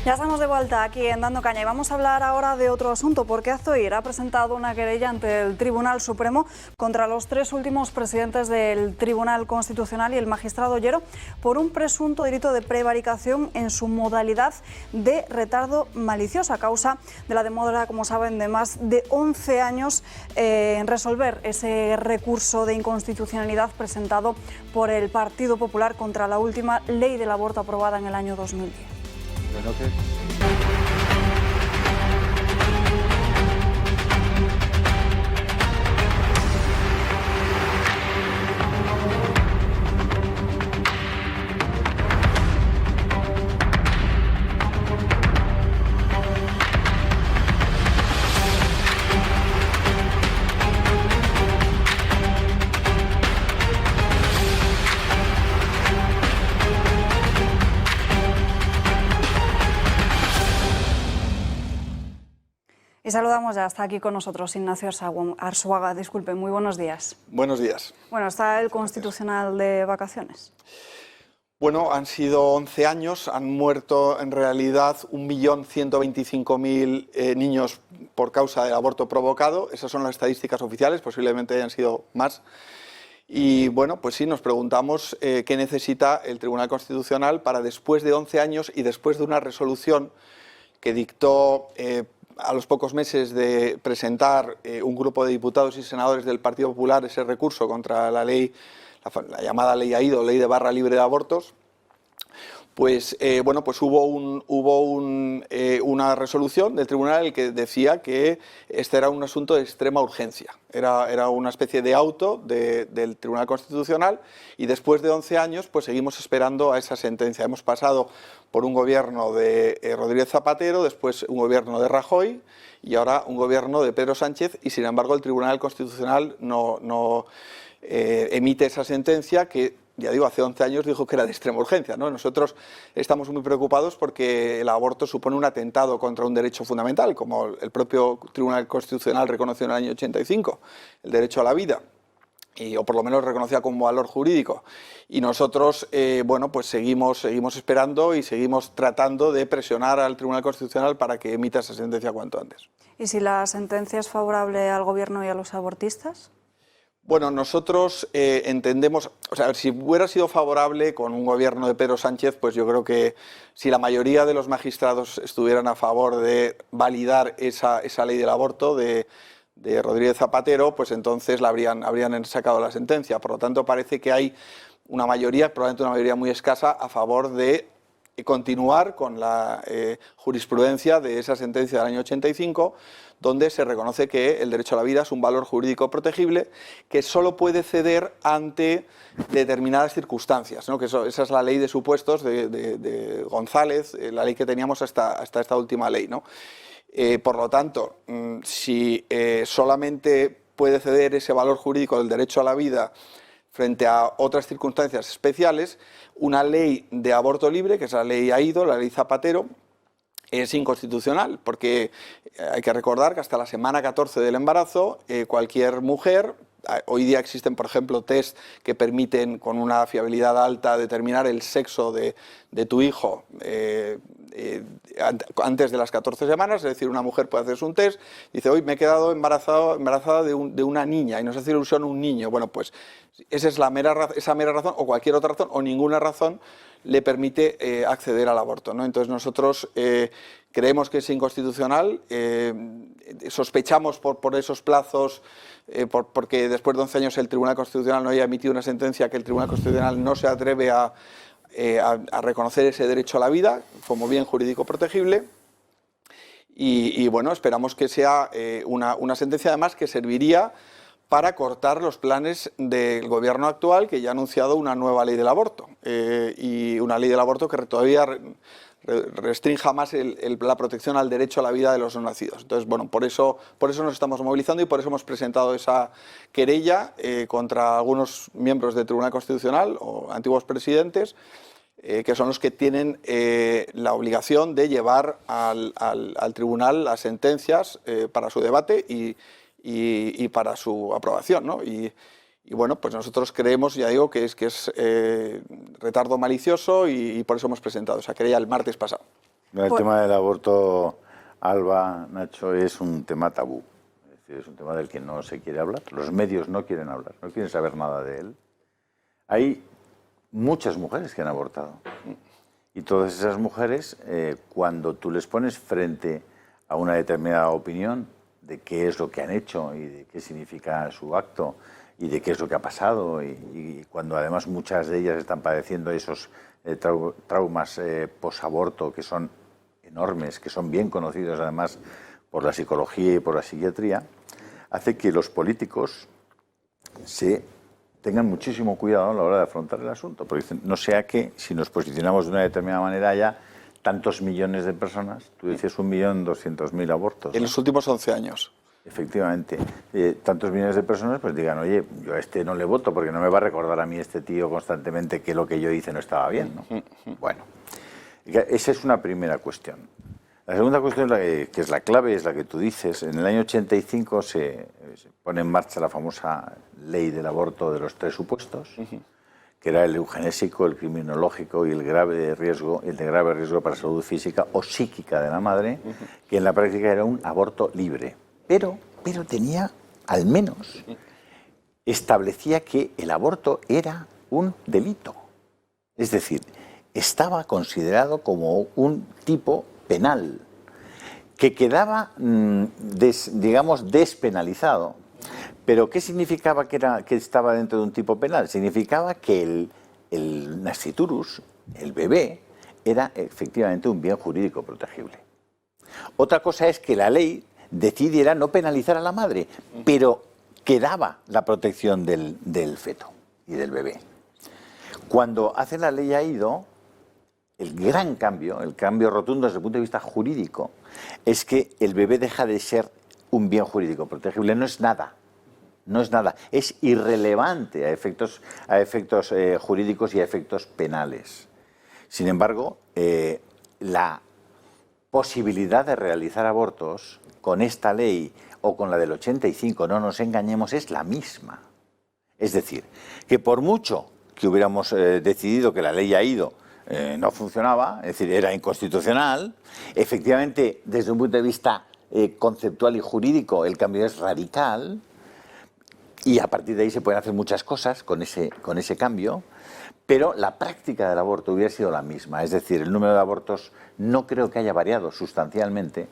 Ya estamos de vuelta aquí en Dando Caña y vamos a hablar ahora de otro asunto, porque Azoir ha presentado una querella ante el Tribunal Supremo contra los tres últimos presidentes del Tribunal Constitucional y el magistrado Ollero por un presunto delito de prevaricación en su modalidad de retardo malicioso, a causa de la demora, como saben, de más de 11 años en resolver ese recurso de inconstitucionalidad presentado por el Partido Popular contra la última ley del aborto aprobada en el año 2010. Bueno, ¿qué? Y saludamos ya, está aquí con nosotros Ignacio Arzuaga. Disculpe, muy buenos días. Buenos días. Bueno, ¿está el Constitucional de vacaciones? Bueno, han sido 11 años, han muerto en realidad 1.125.000 niños por causa del aborto provocado. Esas son las estadísticas oficiales, posiblemente hayan sido más. Y bueno, pues sí, nos preguntamos qué necesita el Tribunal Constitucional para, después de 11 años y después de una resolución que dictó a los pocos meses de presentar un grupo de diputados y senadores del Partido Popular ese recurso contra la ley, la llamada ley AIDO, ley de barra libre de abortos, pues bueno, pues hubo una resolución del tribunal en el que decía que este era un asunto de extrema urgencia. Era una especie de auto del Tribunal Constitucional, y después de 11 años pues seguimos esperando a esa sentencia. Hemos pasado por un gobierno de Rodríguez Zapatero, después un gobierno de Rajoy y ahora un gobierno de Pedro Sánchez, y sin embargo el Tribunal Constitucional no emite esa sentencia que, ya digo, hace 11 años dijo que era de extrema urgencia, ¿no? Nosotros estamos muy preocupados porque el aborto supone un atentado contra un derecho fundamental, como el propio Tribunal Constitucional reconoció en el año 85, el derecho a la vida, o por lo menos reconocía como valor jurídico. Y nosotros, bueno, pues seguimos esperando y seguimos tratando de presionar al Tribunal Constitucional para que emita esa sentencia cuanto antes. ¿Y si la sentencia es favorable al Gobierno y a los abortistas? Bueno, nosotros entendemos, o sea, si hubiera sido favorable con un gobierno de Pedro Sánchez, pues yo creo que si la mayoría de los magistrados estuvieran a favor de validar esa ley del aborto de Rodríguez Zapatero, pues entonces habrían sacado la sentencia. Por lo tanto, parece que hay una mayoría, probablemente una mayoría muy escasa, a favor de continuar con la jurisprudencia de esa sentencia del año 85, donde se reconoce que el derecho a la vida es un valor jurídico protegible que solo puede ceder ante determinadas circunstancias, ¿no? Que esa es la ley de supuestos de González, la ley que teníamos hasta esta última ley, ¿no? Por lo tanto, si solamente puede ceder ese valor jurídico del derecho a la vida frente a otras circunstancias especiales, una ley de aborto libre, que es la ley AIDO, la ley Zapatero, es inconstitucional, porque hay que recordar que hasta la semana 14 del embarazo, cualquier mujer, hoy día existen, por ejemplo, test que permiten con una fiabilidad alta determinar el sexo de tu hijo antes de las 14 semanas, es decir, una mujer puede hacerse un test, dice, hoy me he quedado embarazada de una niña y nos hace ilusión un niño. Bueno, pues esa es esa mera razón, o cualquier otra razón, o ninguna razón le permite acceder al aborto, ¿no? Entonces nosotros creemos que es inconstitucional, sospechamos por esos plazos, porque después de 11 años el Tribunal Constitucional no haya emitido una sentencia, que el Tribunal Constitucional no se atreve a reconocer ese derecho a la vida como bien jurídico protegible. Y bueno, esperamos que sea una sentencia además que serviría para cortar los planes del gobierno actual, que ya ha anunciado una nueva ley del aborto, y una ley del aborto que todavía restrinja más la protección al derecho a la vida de los no nacidos. Entonces, bueno, por eso nos estamos movilizando y por eso hemos presentado esa querella contra algunos miembros del Tribunal Constitucional o antiguos presidentes, que son los que tienen la obligación de llevar al tribunal las sentencias para su debate y para su aprobación, ¿no? Y bueno, pues nosotros creemos, ya digo, que es retardo malicioso y por eso hemos presentado esa querella el martes pasado. El tema del aborto, Alba, Nacho, es un tema tabú. Es decir, es un tema del que no se quiere hablar. Los medios no quieren hablar, no quieren saber nada de él. Hay muchas mujeres que han abortado. Y todas esas mujeres, cuando tú les pones frente a una determinada opinión de qué es lo que han hecho y de qué significa su acto y de qué es lo que ha pasado, y cuando además muchas de ellas están padeciendo esos traumas posaborto que son enormes, que son bien conocidos además por la psicología y por la psiquiatría, hace que los políticos tengan muchísimo cuidado a la hora de afrontar el asunto, porque dicen, no sea que si nos posicionamos de una determinada manera haya tantos millones de personas, tú decías 1.200.000 abortos. En los últimos 11 años. Efectivamente, tantos millones de personas pues digan, oye, yo a este no le voto porque no me va a recordar a mí este tío constantemente que lo que yo hice no estaba bien, ¿no? Bueno, esa es una primera cuestión. La segunda cuestión, que es la clave, es la que tú dices. En el año 85 se pone en marcha la famosa ley del aborto de los 3 supuestos, que era el eugenésico, el criminológico y el de grave riesgo para la salud física o psíquica de la madre, que en la práctica era un aborto libre. Pero tenía, al menos, establecía que el aborto era un delito. Es decir, estaba considerado como un tipo penal, que quedaba, digamos, despenalizado. ¿Pero qué significaba que estaba dentro de un tipo penal? Significaba que el nasciturus, el bebé, era efectivamente un bien jurídico protegible. Otra cosa es que la ley decidiera no penalizar a la madre, pero quedaba la protección del feto y del bebé. Cuando hace la ley Aído, el gran cambio, el cambio rotundo desde el punto de vista jurídico, es que el bebé deja de ser un bien jurídico protegible, no es nada. No es nada, es irrelevante a efectos jurídicos y a efectos penales. Sin embargo, la posibilidad de realizar abortos con esta ley o con la del 85, no nos engañemos, es la misma. Es decir, que por mucho que hubiéramos decidido que la ley Aído no funcionaba, es decir, era inconstitucional, efectivamente, desde un punto de vista conceptual y jurídico, el cambio es radical, y a partir de ahí se pueden hacer muchas cosas con ese cambio, pero la práctica del aborto hubiera sido la misma. Es decir, el número de abortos no creo que haya variado sustancialmente,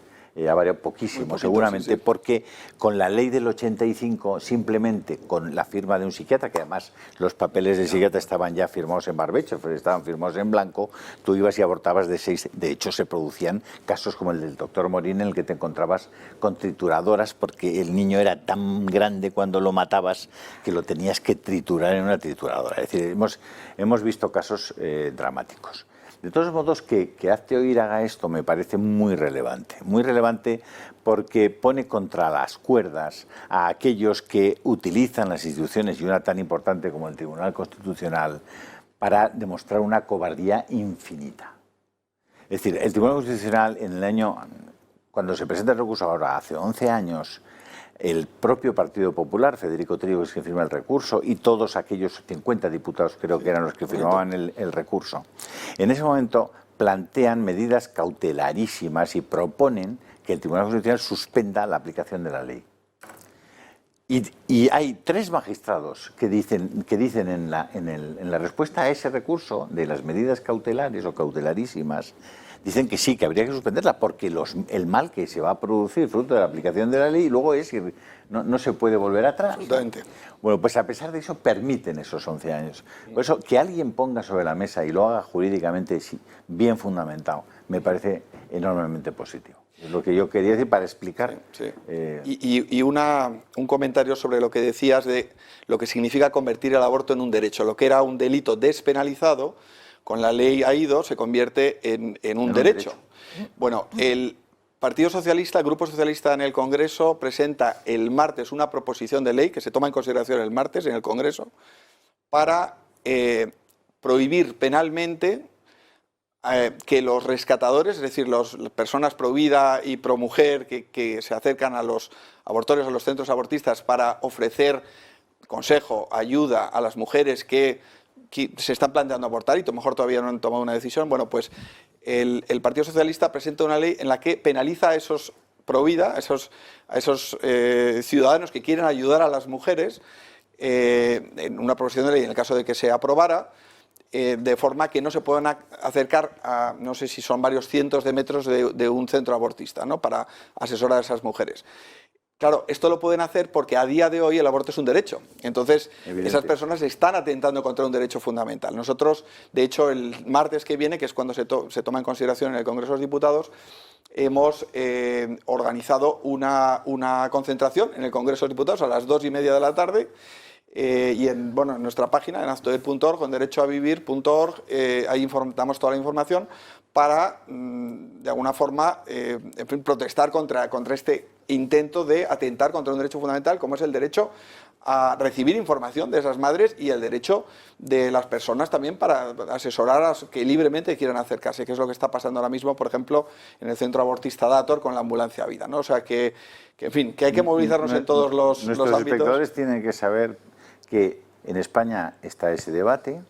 ha variado poquísimo, seguramente, sí. Porque con la ley del 85, simplemente con la firma de un psiquiatra, que además los papeles del psiquiatra estaban ya firmados en barbecho, estaban firmados en blanco, tú ibas y abortabas de 6. De hecho, se producían casos como el del doctor Morín, en el que te encontrabas con trituradoras, porque el niño era tan grande cuando lo matabas que lo tenías que triturar en una trituradora. Es decir, hemos visto casos dramáticos. De todos modos, que Hazte Oír haga esto me parece muy relevante porque pone contra las cuerdas a aquellos que utilizan las instituciones y una tan importante como el Tribunal Constitucional para demostrar una cobardía infinita. Es decir, el Tribunal Constitucional cuando se presenta el recurso ahora, hace 11 años, el propio Partido Popular, Federico Trío, es quien firma el recurso, y todos aquellos 50 diputados creo que eran los que firmaban el recurso. En ese momento plantean medidas cautelarísimas y proponen que el Tribunal Constitucional suspenda la aplicación de la ley. Y hay 3 magistrados que dicen en la respuesta a ese recurso de las medidas cautelares o cautelarísimas, dicen que sí, que habría que suspenderla porque el mal que se va a producir fruto de la aplicación de la ley luego no se puede volver atrás. Absolutamente. Bueno, pues a pesar de eso permiten esos 11 años. Por eso, que alguien ponga sobre la mesa y lo haga jurídicamente bien fundamentado, me parece enormemente positivo. Es lo que yo quería decir para explicar. Sí. Y un comentario sobre lo que decías de lo que significa convertir el aborto en un derecho. Lo que era un delito despenalizado, con la ley Aído se convierte en un derecho. Bueno, el Partido Socialista, el Grupo Socialista en el Congreso, presenta el martes una proposición de ley que se toma en consideración el martes en el Congreso para prohibir penalmente que los rescatadores, es decir, las personas pro vida y pro mujer que se acercan a los abortorios, a los centros abortistas para ofrecer consejo, ayuda a las mujeres que se están planteando abortar y a lo mejor todavía no han tomado una decisión, bueno, pues el Partido Socialista presenta una ley en la que penaliza a esos provida, a esos ciudadanos que quieren ayudar a las mujeres, en una proposición de ley, en el caso de que se aprobara, de forma que no se puedan acercar a, no sé si son varios cientos de metros de un centro abortista, ¿no?, para asesorar a esas mujeres. Claro, esto lo pueden hacer porque a día de hoy el aborto es un derecho. Entonces, esas personas están atentando contra un derecho fundamental. Nosotros, de hecho, el martes que viene, que es cuando se toma en consideración en el Congreso de los Diputados, hemos organizado una concentración en el Congreso de los Diputados a las 2:30 de la tarde. Y en nuestra página, en aztoed.org, en derechoavivir.org, ahí damos toda la información para, de alguna forma, en fin, protestar contra este intento de atentar contra un derecho fundamental, como es el derecho a recibir información de esas madres y el derecho de las personas también para asesorar a que libremente quieran acercarse, que es lo que está pasando ahora mismo, por ejemplo, en el centro abortista Dator con la ambulancia Vida, ¿no? O sea, que en fin, que hay que movilizarnos en todos los ámbitos. Nuestros espectadores tienen que saber que en España está ese debate,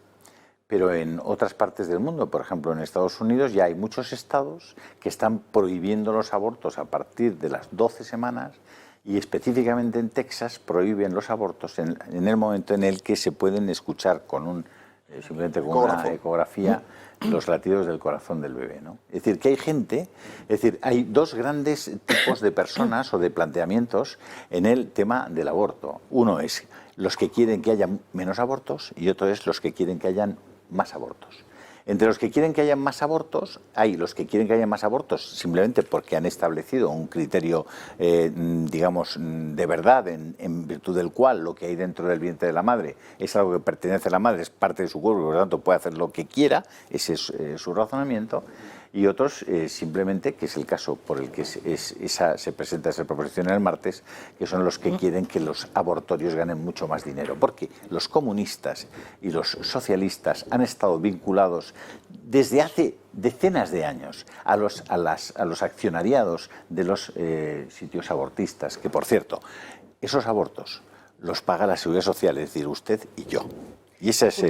pero en otras partes del mundo, por ejemplo en Estados Unidos, ya hay muchos estados que están prohibiendo los abortos a partir de las 12 semanas y específicamente en Texas prohíben los abortos en el momento en el que se pueden escuchar simplemente con una ecografía los latidos del corazón del bebé, ¿no? Es decir, que hay gente, hay dos grandes tipos de personas o de planteamientos en el tema del aborto. Uno es los que quieren que haya menos abortos y otro es los que quieren que hayan más abortos. Entre los que quieren que haya más abortos, hay los que quieren que haya más abortos simplemente porque han establecido un criterio, digamos, de verdad, en virtud del cual lo que hay dentro del vientre de la madre es algo que pertenece a la madre, es parte de su cuerpo, por lo tanto puede hacer lo que quiera, ese es su razonamiento. Y otros simplemente, que es el caso por el que se presenta esa proposición el martes, que son los que quieren que los abortorios ganen mucho más dinero. Porque los comunistas y los socialistas han estado vinculados desde hace decenas de años a los accionariados de los sitios abortistas, que por cierto, esos abortos los paga la Seguridad Social, es decir, usted y yo. Y esa es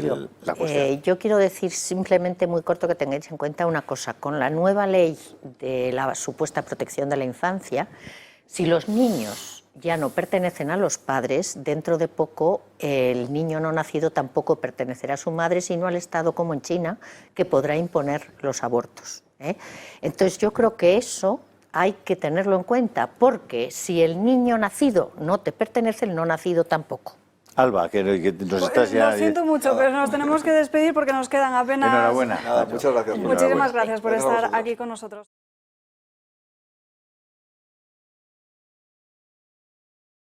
la cuestión. Yo quiero decir simplemente muy corto que tengáis en cuenta una cosa. Con la nueva ley de la supuesta protección de la infancia, si los niños ya no pertenecen a los padres, dentro de poco el niño no nacido tampoco pertenecerá a su madre, sino al Estado, como en China, que podrá imponer los abortos, ¿eh? Entonces yo creo que eso hay que tenerlo en cuenta, porque si el niño nacido no te pertenece, el no nacido tampoco. Alba, que nos estás ya... Lo siento mucho, pero nos tenemos que despedir porque nos quedan apenas... Enhorabuena. Muchas gracias. Muchísimas gracias por estar aquí con nosotros.